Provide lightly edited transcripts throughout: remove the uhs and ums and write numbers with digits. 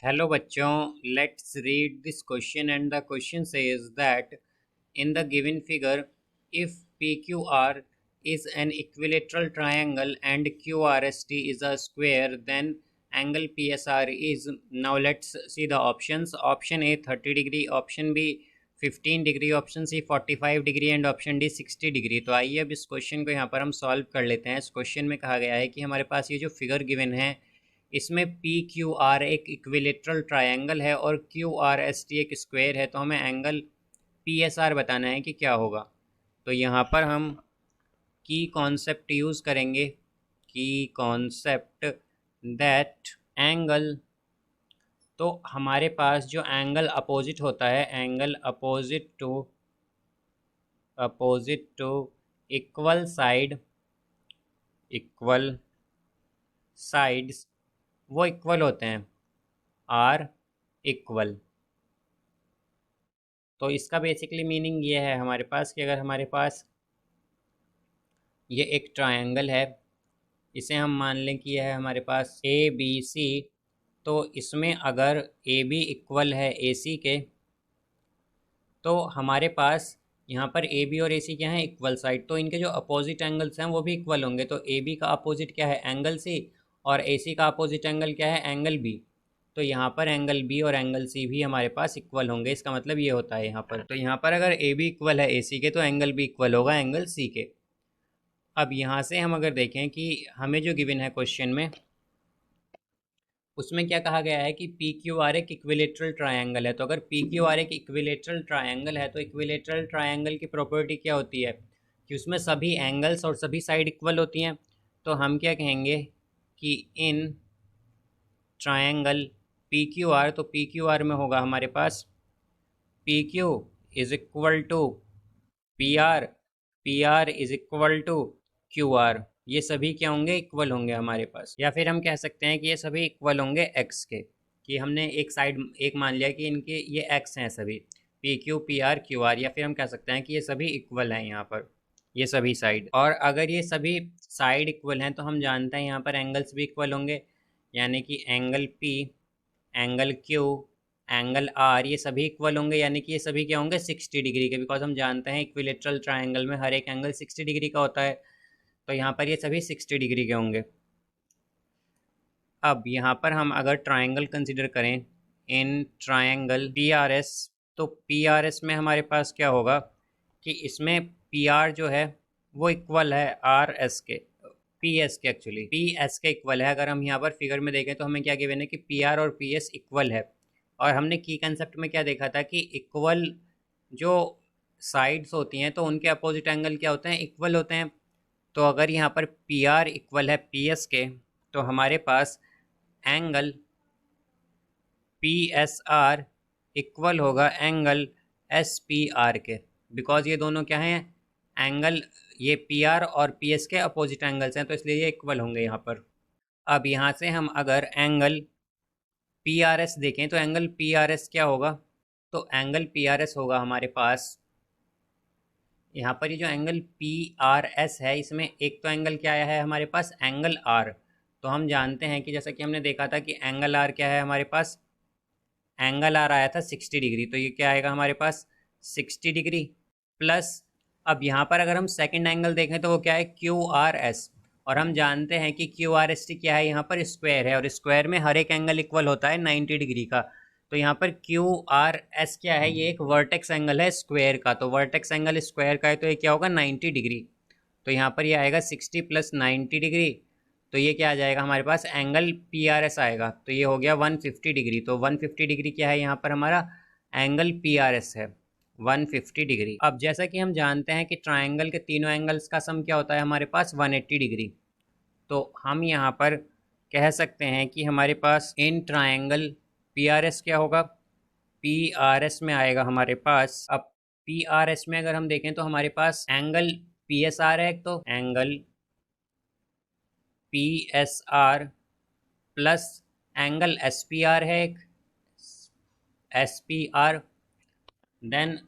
Hello बच्चों, let's read this question and the question says that in the given figure, if PQR is an equilateral triangle and QRST is a square, then angle PSR is. Now let's see the options. Option A 30 degree, option B 15 degree, option C 45 degree and option D 60 degree. तो आइए अब इस question को यहाँ पर हम solve कर लेते हैं। इस क्वेश्चन में कहा गया है कि हमारे पास ये जो फिगर गिवन है इसमें पी क्यू आर एक इक्विलेटरल ट्रायंगल है और क्यू आर एस टी एक स्क्वायर है। तो हमें एंगल पी एस आर बताना है कि क्या होगा। तो यहाँ पर हम की कॉन्सेप्ट यूज़ करेंगे, की कॉन्सेप्ट दैट एंगल। तो हमारे पास जो एंगल अपोजिट होता है, angle opposite to equal sides वो इक्वल होते हैं, आर इक्वल। तो इसका बेसिकली मीनिंग ये है हमारे पास कि अगर हमारे पास ये एक ट्रायंगल है, इसे हम मान लें कि यह है हमारे पास ए बी सी, तो इसमें अगर ए बी इक्वल है ए सी के, तो हमारे पास यहाँ पर ए बी और ए सी क्या है, इक्वल साइड। तो इनके जो अपोजिट एंगल्स हैं वो भी इक्वल होंगे। तो ए बी का अपोजिट क्या है, एंगल सी, और ए सी का अपोजिट एंगल क्या है, एंगल बी। तो यहाँ पर एंगल बी और एंगल सी भी हमारे पास इक्वल होंगे। इसका मतलब ये होता है यहाँ पर, तो यहाँ पर अगर ए बी इक्वल है ए सी के, तो एंगल बी इक्वल होगा एंगल सी के। अब यहाँ से हम अगर देखें कि हमें जो गिवन है क्वेश्चन में, उसमें क्या कहा गया है कि पी क्यू आर एक इक्विलेटरल ट्रायंगल है। तो अगर पी क्यू आर एक इक्विलेटरल ट्रायंगल है, तो इक्विलेटरल ट्रायंगल की प्रॉपर्टी क्या होती है कि उसमें सभी एंगल्स और सभी साइड इक्वल होती हैं। तो हम क्या कहेंगे कि in triangle P Q R, तो पी क्यू आर में होगा हमारे पास P Q is equal to P R, P R is equal to Q R. ये सभी क्या होंगे, इक्वल होंगे हमारे पास। या फिर हम कह सकते हैं कि ये सभी इक्वल होंगे एक्स के, कि हमने एक साइड एक मान लिया कि इनके ये एक्स हैं सभी, P Q P R Q R. या फिर हम कह सकते हैं कि ये सभी इक्वल हैं यहाँ पर, ये सभी साइड। और अगर ये सभी साइड इक्वल हैं तो हम जानते हैं यहाँ पर एंगल्स भी इक्वल होंगे, यानी कि angle P, angle Q, angle R, ये सभी इक्वल होंगे। यानी कि ये सभी क्या होंगे, 60 डिग्री के, बिकॉज हम जानते हैं इक्विलेटरल ट्रायंगल में हर एक एंगल 60 डिग्री का होता है। तो यहाँ पर ये सभी 60 डिग्री के होंगे। अब यहाँ पर हम अगर ट्रायंगल कंसिडर करें, इन ट्रायंगल पी आर एस, तो पी आर एस में हमारे पास क्या होगा कि इसमें पी आर जो है वो इक्वल है आर एस के, पी एस के, एक्चुअली पी एस के इक्वल है। अगर हम यहाँ पर फिगर में देखें तो हमें क्या गिवन है कि पी आर और पी एस इक्वल है। और हमने की कंसेप्ट में क्या देखा था कि इक्वल जो साइड्स होती हैं तो उनके अपोजिट एंगल क्या होते हैं, इक्वल होते हैं। तो अगर यहाँ पर पी आर इक्वल है पी एस के, तो हमारे पास angle P S R equal होगा एंगल एस पी आर के, बिकॉज ये दोनों क्या हैं, एंगल, ये पी आर और पी एस के अपोजिट एंगल्स हैं, तो इसलिए ये इक्वल होंगे यहाँ पर। अब यहाँ से हम अगर एंगल पी आर एस देखें, तो एंगल पी आर एस क्या होगा, तो एंगल पी आर एस होगा हमारे पास यहाँ पर ये जो एंगल पी आर एस है, इसमें एक तो एंगल क्या आया है हमारे पास, एंगल आर। तो हम जानते हैं कि जैसा कि हमने देखा था कि एंगल आर क्या है हमारे पास, एंगल आर आया था 60 डिग्री। तो ये क्या आएगा हमारे पास, 60 डिग्री प्लस, अब यहाँ पर अगर हम सेकंड एंगल देखें तो वो क्या है, क्यू आर एस। और हम जानते हैं कि क्यू आर एस टी क्या है, यहाँ पर स्क्वायर है, और स्क्वायर में हर एक एंगल इक्वल होता है 90 डिग्री का। तो यहाँ पर क्यू आर एस क्या है, ये एक वर्टेक्स एंगल है स्क्वायर का। तो वर्टेक्स एंगल स्क्वायर का है, तो ये क्या होगा, 90 डिग्री। तो यहाँ पर ये आएगा 60 प्लस 90 डिग्री, तो ये क्या आ जाएगा हमारे पास, एंगल पी आर एस आएगा। तो ये हो गया 150 डिग्री। तो 150 डिग्री क्या है यहाँ पर हमारा, एंगल पी आर एस है 150 डिग्री। अब जैसा कि हम जानते हैं कि ट्राइंगल के तीनों एंगल्स का सम क्या होता है हमारे पास, 180 डिग्री। तो हम यहाँ पर कह सकते हैं कि हमारे पास in triangle P R S क्या होगा, पी आर एस में आएगा हमारे पास। अब पी आर एस में अगर हम देखें तो हमारे पास एंगल पी एस आर है, तो angle P S R plus angle S P R है एक, S P R, then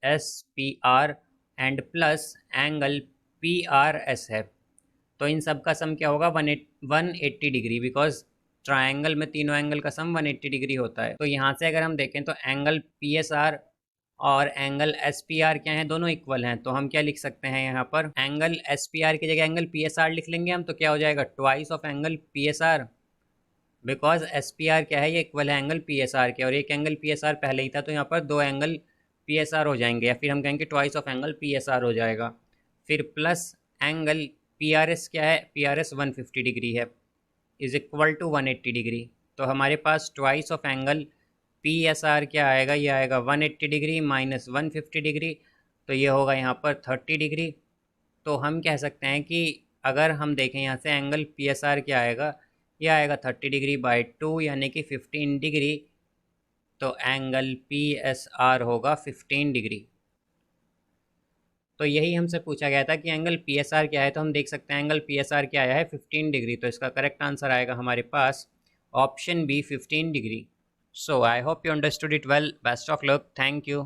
S P R and plus angle P R S है। तो इन सब का सम क्या होगा, 180 डिग्री, बिकॉज ट्रायंगल में तीनों एंगल का सम 180 डिग्री होता है। तो यहाँ से अगर हम देखें तो एंगल पी एस आर और एंगल एस पी आर क्या है, दोनों इक्वल हैं। तो हम क्या लिख सकते हैं यहाँ पर, एंगल एस पी आर की जगह एंगल पी एस आर लिख लेंगे हम। तो क्या हो जाएगा, twice of angle P S are, because S P are क्या है, ये इक्वल है एंगल पी एस आर के, और एक एंगल पी एस आर पहले ही था, तो यहाँ पर दो एंगल पी एस आर हो जाएंगे, या फिर हम कहेंगे twice of angle P S R हो जाएगा। फिर plus angle P R S क्या है, पी आर एस 150 डिग्री है, इज इक्वल टू 180 डिग्री। तो हमारे पास twice of angle P S R क्या आएगा, ये आएगा 180 डिग्री माइनस 150 डिग्री, तो ये होगा यहाँ पर 30 डिग्री। तो हम कह सकते हैं कि अगर हम देखें यहाँ से एंगल पी एस आर क्या आएगा, ये आएगा 30 डिग्री बाई 2 यानी कि 15 डिग्री। तो एंगल पी एस आर होगा 15 डिग्री। तो यही हमसे पूछा गया था कि एंगल पी एस आर क्या है, तो हम देख सकते हैं एंगल पी एस आर क्या आया है, 15 डिग्री। तो इसका करेक्ट आंसर आएगा हमारे पास option B, 15 degree. So I hope you understood it well. Best of luck. Thank you.